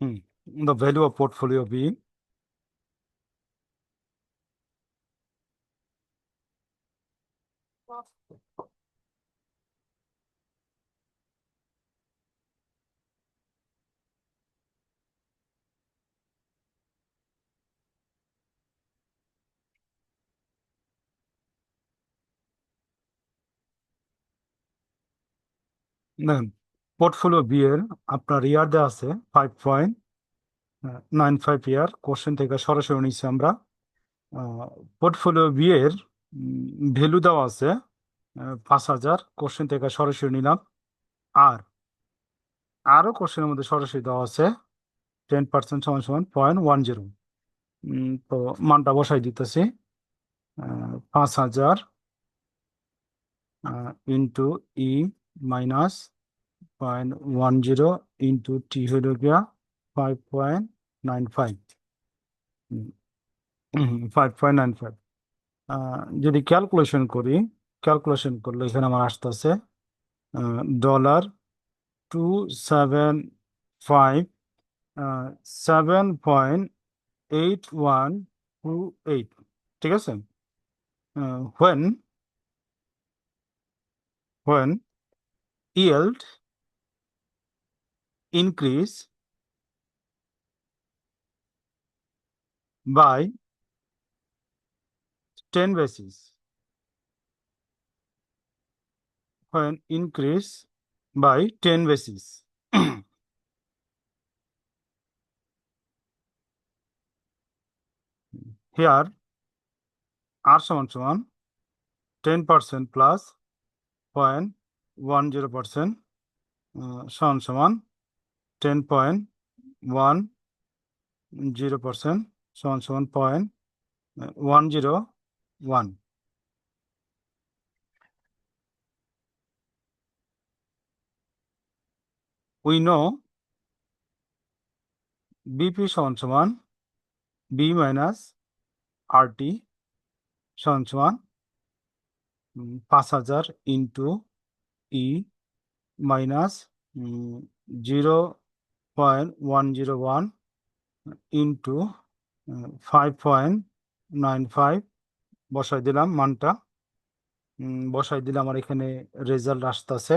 The value of portfolio B. দেখেন portfolio B এর আপনার ইয়ার দেওয়া আছে 5.95 ইয়ার, কোশ্চেন থেকে সরাসরি নিচ্ছি আমরা। পোর্টফোলিও বি এর ভ্যালু দেওয়া আছে 5,000, কোশ্চেন থেকে সরাসরি নিলাম। আর আরও কোশ্চেনের মধ্যে সরাসরি দেওয়া আছে 10% সমান সমান 0.10। তো মানটা বসাই দিতেছি 5,000 ইন্টু ই মাইনাস 0.10 ইন্টু টি হইল গিয়া 5.95। 5.95 যদি ক্যালকুলেশন করি, ক্যালকুলেশন করলে এখানে আমার আসতেছে $275 7.8128। ঠিক আছে। when yield increase by 10 basis, when increase by 10 basis here r সমান সমান 10% plus 0.10% সমান সমান 10.10% সমান সমান 0.101। we know BP সমান সমান B minus RT সমান সমান 5,000 ইন্টু ই মাইনাস 0.101 ইন্টু 5.95 বসাই দিলাম মানটা। বসাই দিলে আমার এখানে রেজাল্ট আসতেছে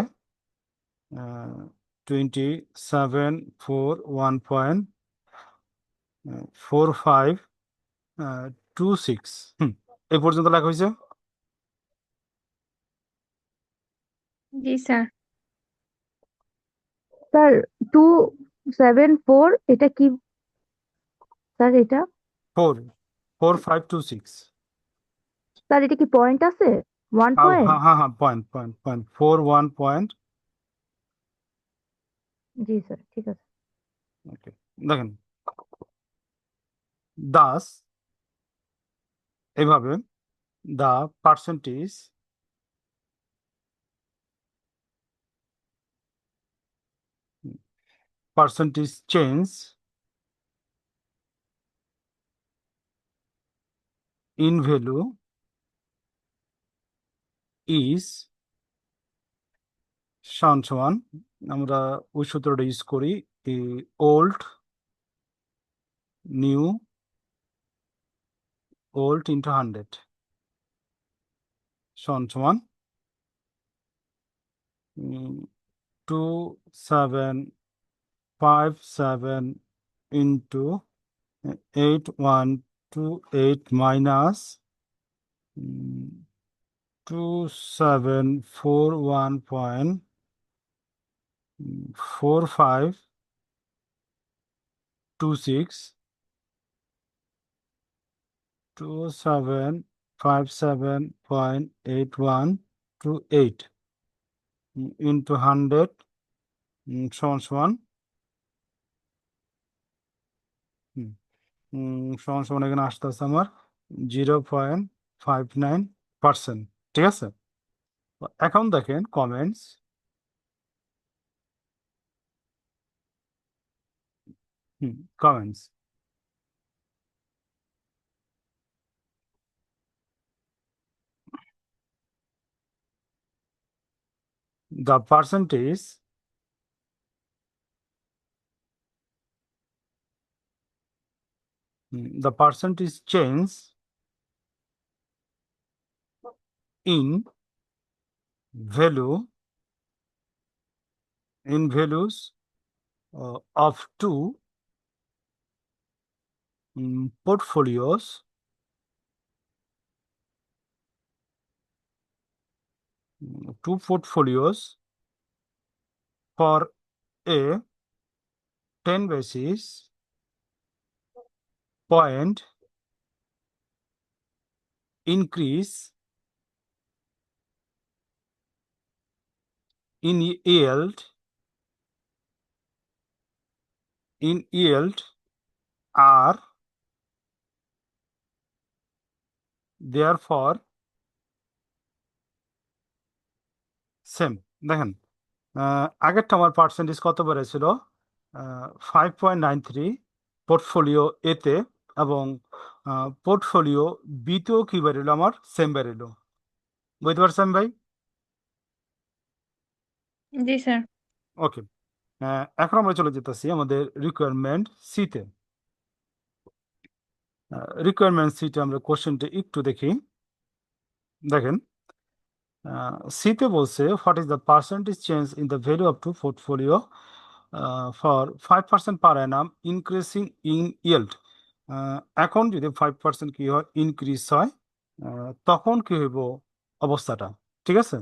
2741.4526। এই পর্যন্ত লেখা হয়েছে। জি স্যার। স্যার 274 এটা কি স্যার? এটা 4526। স্যার এটা কি পয়েন্ট আছে? 1 হ্যাঁ পয়েন্ট? হ্যাঁ হ্যাঁ, পয়েন্ট পয়েন্ট পয়েন্ট 41 পয়েন্ট। জি স্যার, ঠিক আছে। ওকে, দেখেন দাস এভাবে the percentage change in value is সমান সমান, আমরা ওই সূত্রটা ইউজ করি, ওল্ড নিউ ওল্ড ইন্টু 100 সমান সমান 2757 ইন্টু 8128 মাইনাস 2741.4526 2757.8128 ইন্টু 100 সমান সমান সমান সমান এখানে আসতেছে আমার 0.59%। ঠিক আছে। এখন দেখেন comments. Comments the percentage the percentage change in value in values of two portfolios for a 10 basis point increase in yield are therefore same. দেখেন আগেরটা আমার পার্সেন্টেজ কত বেড়েছিল 5.93 পোর্টফোলিও এতে, এবং পোর্টফোলিও বিতেও কি বেরোলো আমার সেম বেরোলো। বুঝতে পারছেন ভাই? জি স্যার। ওকে, এখন আমরা চলে যেতেছি আমাদের রিকোয়ারমেন্ট সিতে। রিকোয়ারমেন্ট সিতে আমরা কোশ্চেনটা একটু দেখি। দেখেন সিতে বলছে what is the percentage change in the value of two portfolio for 5% per annum increasing in yield. এখন যদি 5% কি হয় ইনক্রিজ হয়, তখন কি হইব অবস্থাটা, ঠিক আছে?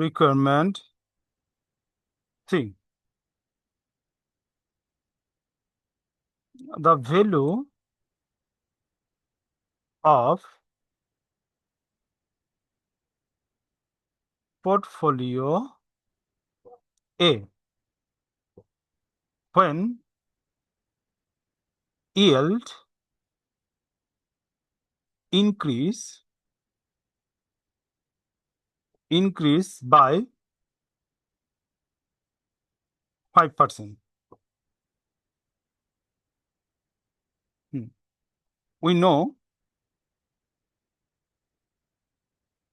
Requirement three, the value of portfolio A when yield increase by 5%. We know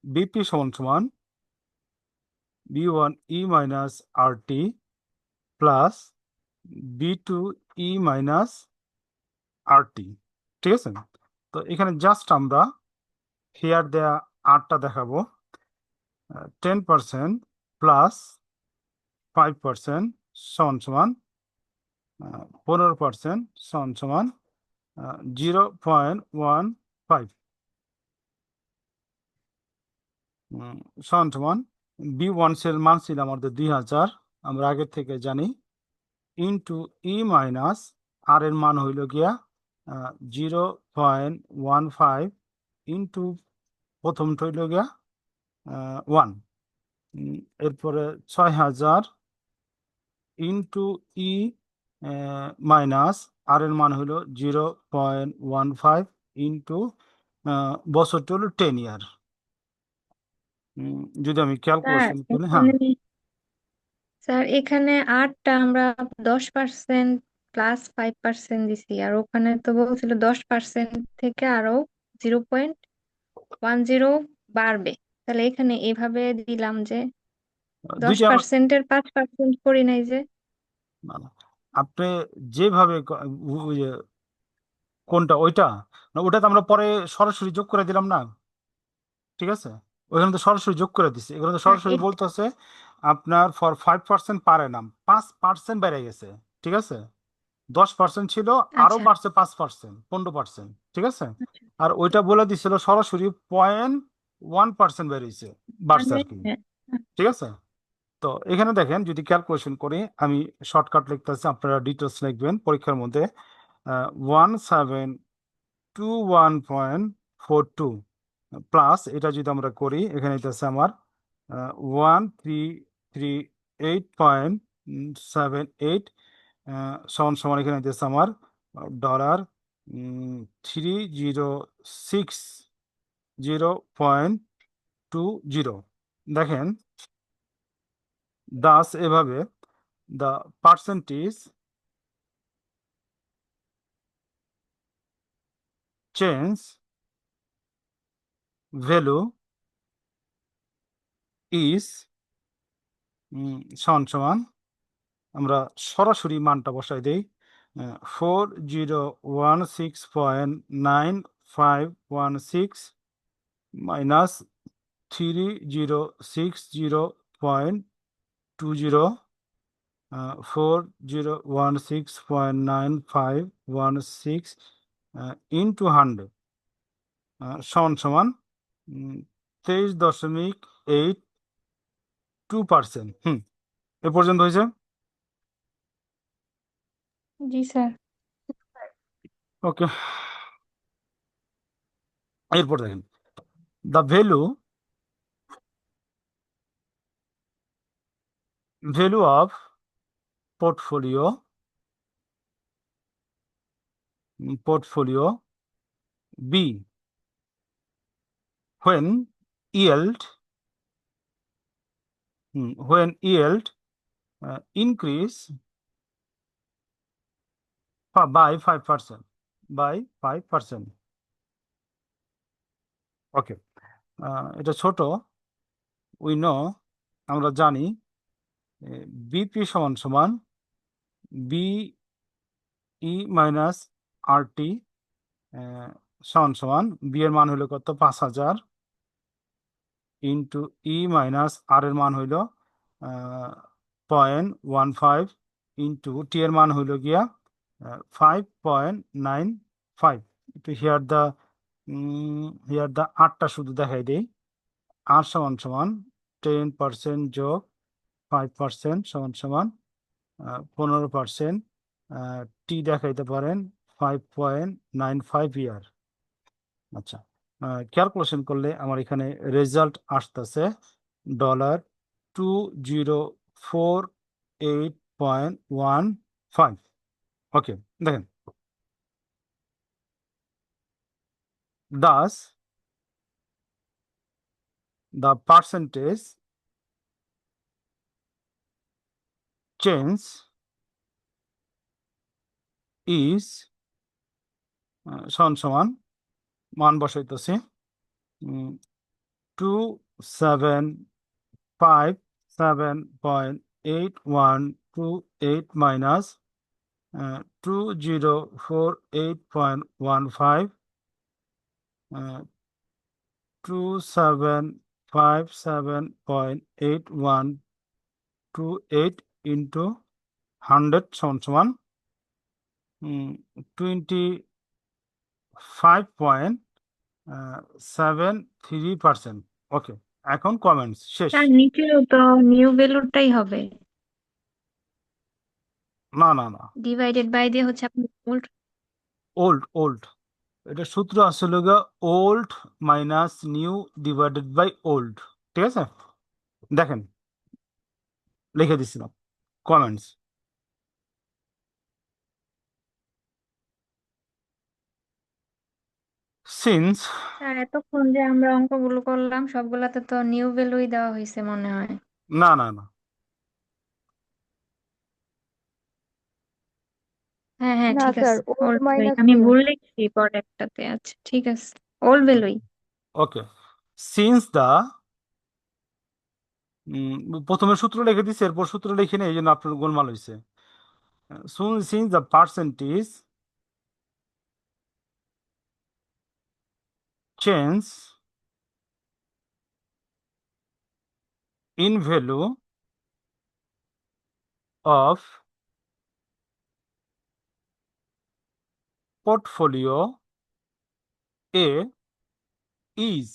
BP সমান B1E minus RT plus B2E minus RT, ঠিক আছে? তো এখানে জাস্ট আমরা হেয়ার দেয়া আরটা দেখাবো। 10% প্লাস 5% সমান সমান 15% সমান সমান 0.15 সমান সমান B1 এর মান ছিল আমাদের 2000, আমরা আগের থেকে জানি, ইন্টু ই মাইনাস আর এর মান হইল গিয়া 0.15 ইন্টু প্রথমটা হইল গিয়া 1, এরপরে 6000 ইন্টু ই মাইনাস আর এর মান হইল 0.15 ইন্টু বছরটা হলো 10 ইয়ার। যদি আমি স্যার ক্যালকুলেশন করি, হ্যাঁ এখানে 8টা আমরা 10% প্লাস 5% দিছি, আর ওখানে তো বলছিল 10% থেকে আরো 0.10 বাড়বে। তাহলে এখানে এভাবে দিলাম যে দুইটা 10%-এর 5% করি নাই যে। না, না, আপনি যেভাবে ওই যে কোনটা ওইটা, না ওটা তো আমরা পরে সরাসরি যোগ করে দিলাম না, ঠিক আছে? ওইখানে তো সরাসরি যোগ করে দিছি, এখানে তো হ্যাঁ, সরাসরি বলতেছে আপনার ফর 5% পার অ্যানাম 5% বেড়ে গেছে, ঠিক আছে? 10% ছিল, আরো আচ্ছা বাড়ছে 5%, 15%, ঠিক আছে? আচ্ছা। আর ওইটা বলে দিছিল সরাসরি 0.1% বেড়েছে, বাড়ছে মানে আর কি, হ্যাঁ, ঠিক আছে? তো এখানে দেখেন যদি ক্যালকুলেশন করি, আমি শর্টকাট লিখতেছি, আপনারা ডিটেলস লিখবেন পরীক্ষার মধ্যে। 1721.42 প্লাস এটা যদি আমরা করি, এখানে হইতেছে আমার 1338.78 সমান সমান, এখানে হইতেছে আমার $3060.20। দেখেন দাস এভাবে the percentage change value is সমান সমান আমরা সরাসরি মানটা বসাই দেই 4016.9516 মাইনাস 3060.20 4016.9516 ইন্টু 100 সমান সমান 23.82%। এ পর্যন্ত হয়েছে। জি স্যার। ওকে, এরপর দেখেন the value of portfolio be when yield increase by 5%, by 5%। Okay, এটা ছোট, উই নো, আমরা জানি বিপি সমান সমান বি ই মাইনাস আর টি সমান সমান বি এর মান হইল কত 5000 ইন্টু ই মাইনাস আর এর মান হইল 0.15 ইন্টু টি এর মান হইল গিয়া 5.95। একটু হিয়ার দা আটটা শুধু দেখাই দেই। আর সমান সমান 10% যোগ 5% সমান সমান 15%। টি দেখাইতে পারেন 5.95 ইয়ার। আচ্ছা, ক্যালকুলেশন করলে আমার এখানে রেজাল্ট আসতেছে $204.8.15। ওকে, দেখেন thus the percentage change is সমান সমান মান বসাইতেছি 275.8128 মাইনাস 204.8.15 2757.8128 ইন্টু 100 সমান সমান 25.73%। ওকে, এখন কমেন্টস শেষ। স্যার নিচেও তো নিউ ভ্যালুটাই হবে, না না না, ডিভাইডেড বাই দিয়ে হচ্ছে আপনি old। ওল্ড এটা সূত্র আসলে old minus new divided by old. ঠিক আছে, দেখেন লিখে দিছিলাম কমেন্টস। সিন্স স্যার এতক্ষণ যে আমরা অঙ্কগুলো করলাম সবগুলাতে তো নিউ ভ্যালুই দেওয়া হয়েছে মনে হয়। না না না, হ্যাঁ হ্যাঁ না ঠিক স্যার, আছে, ওল্ড ওল্ড ভ্যালুই মাইনাস আমি নিউ। ভুল লিখছি পরেরটাতে। আচ্ছা ঠিক আছে, ওল্ড ভ্যালুই। ওকে, সিন্স দা প্রথমে সূত্র লিখে দিচ্ছে, এরপর সূত্র লিখে নেই, এই জন্য আপনার গোলমাল হয়েছে। Since the percentage change in value of portfolio A is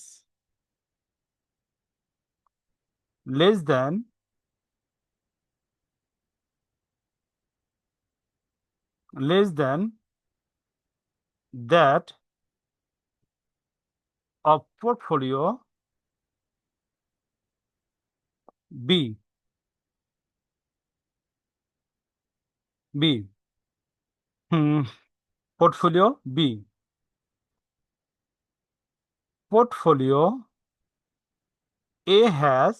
less than that of portfolio B. Hmm, portfolio B. Portfolio A has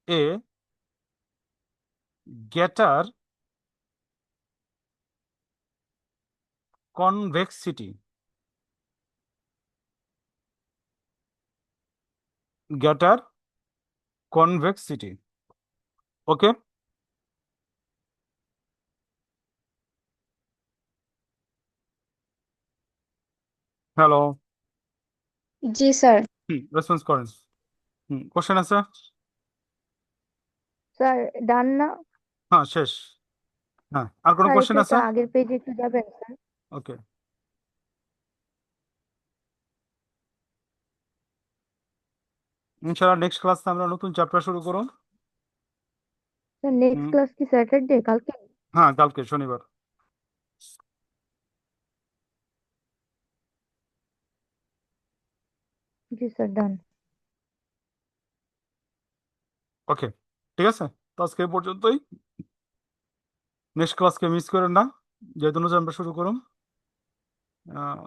a greater convexity, greater convexity. Okay, hello, জি স্যার। রেসপন্স করেন। Question আছে? Sir done না? হ্যাঁ, শেষ। হ্যাঁ, আর কোনো sir question একটু আছে? একটু আগের পেজে একটু যাবেন স্যার। ওকে, ইনশাআল্লাহ নেক্সট ক্লাসে আমরা নতুন চ্যাপ্টার শুরু করুন। স্যার নেক্সট হুম, ক্লাস কি স্যাটারডে কালকে? হ্যাঁ, কালকে শনিবার। জি স্যার ডান। ওকে, ঠিক আছে, তো আজকে এই পর্যন্তই। নেক্সট ক্লাসকে মিস করেন না, যেহেতু নতুন আমরা শুরু করুন। আহ